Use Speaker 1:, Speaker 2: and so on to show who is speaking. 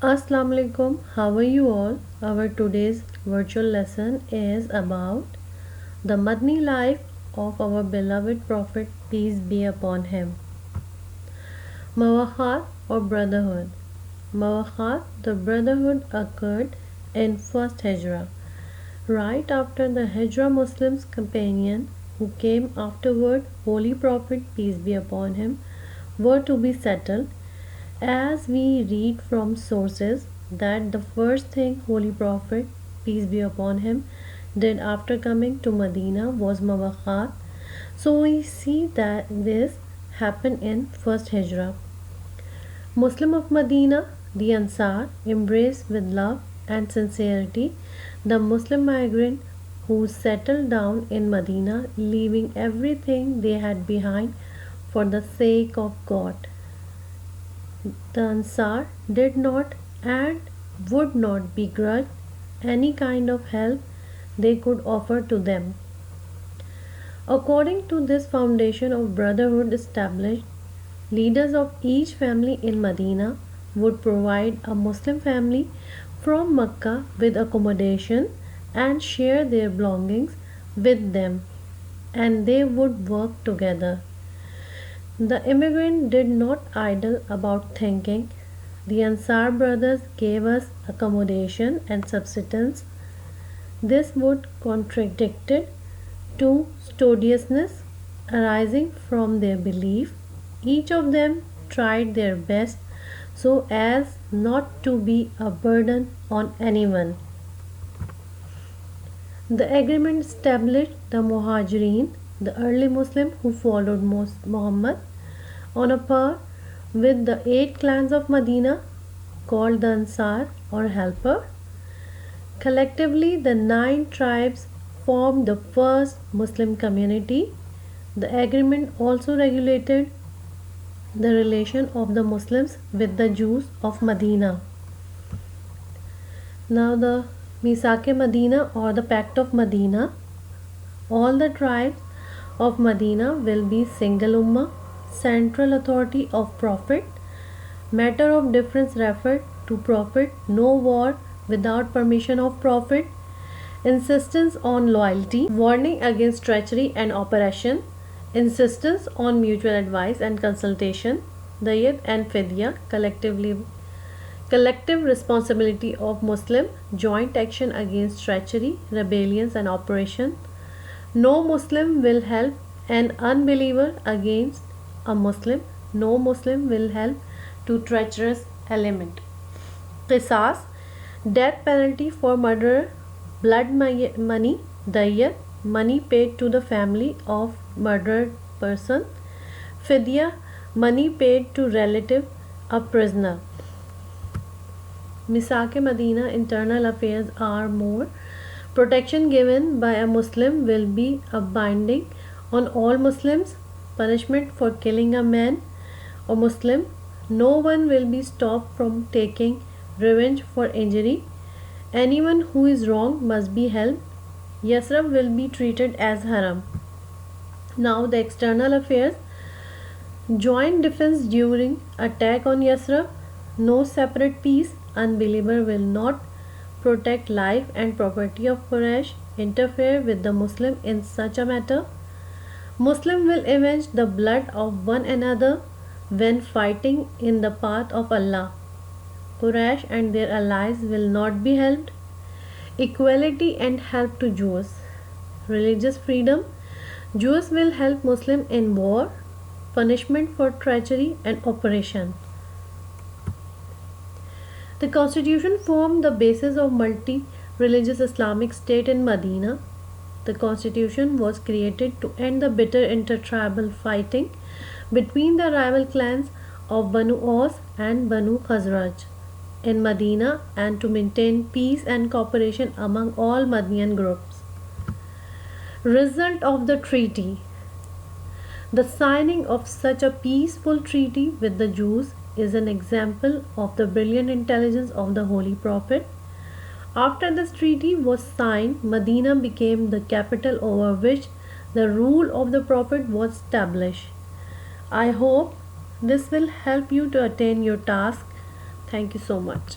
Speaker 1: Assalamu alaikum. How are you all? Our today's virtual lesson is about the Madni life of our beloved Prophet, peace be upon him. Mawakhat or brotherhood. Mawakhat, the brotherhood occurred in first Hijrah. Right after the Hijrah, Muslims' companion who came afterward, Holy Prophet, peace be upon him, were to be settled. As we read from sources that the first thing Holy Prophet, peace be upon him, did after coming to Medina was Mawakhat. So we see that this happened in first Hijrah. Muslim of Medina, the Ansar, embraced with love and sincerity the Muslim migrant who settled down in Medina, leaving everything they had behind for the sake of God. The Ansar did not and would not begrudge any kind of help they could offer to them. According to this foundation of brotherhood established, leaders of each family in Medina would provide a Muslim family from Mecca with accommodation and share their belongings with them, and they would work together. The immigrant did not idle about thinking, the Ansar brothers gave us accommodation and subsistence. This would contradicted to studiousness arising from their belief. Each of them tried their best so as not to be a burden on anyone. The agreement established the Muhajirin, the early Muslim who followed Muhammad, on a par with the 8 clans of Medina called the Ansar or Helper. Collectively, the 9 tribes formed the first Muslim community. The agreement also regulated the relation of the Muslims with the Jews of Medina. Now the Misake Medina or the Pact of Medina. All the tribes of Medina will be single ummah, central authority of Prophet. Matter of difference referred to Prophet. No war without permission of Prophet. Insistence on loyalty. Warning against treachery and oppression. Insistence on mutual advice and consultation. Diyat and Fidya collective responsibility of Muslim, joint action against treachery, rebellions and oppression. No Muslim will help an unbeliever against a Muslim. No Muslim will help to treacherous element. Qisas, death penalty for murderer. Blood money, diyat, money paid to the family of murdered person. Fidya, money paid to relative, a prisoner. Misake Medina internal affairs are more. Protection given by a Muslim will be a binding on all Muslims. Punishment for killing a man or Muslim. No one will be stopped from taking revenge for injury. Anyone who is wrong must be held. Yasrib will be treated as haram. Now the external affairs. Joint defense during attack on Yasrib. No separate peace. Unbeliever will not protect life and property of Quraysh, interfere with the Muslim in such a matter. Muslim will avenge the blood of one another when fighting in the path of Allah. Quraysh and their allies will not be helped. Equality and help to Jews. Religious freedom. Jews will help Muslim in war. Punishment for treachery and oppression. The constitution formed the basis of multi-religious Islamic state in Medina. The constitution was created to end the bitter intertribal fighting between the rival clans of Banu Aus and Banu Khazraj in Medina and to maintain peace and cooperation among all Madnian groups. Result of the treaty. The signing of such a peaceful treaty with the Jews is an example of the brilliant intelligence of the Holy Prophet. After this treaty was signed, Medina became the capital over which the rule of the Prophet was established. I hope this will help you to attain your task. Thank you so much.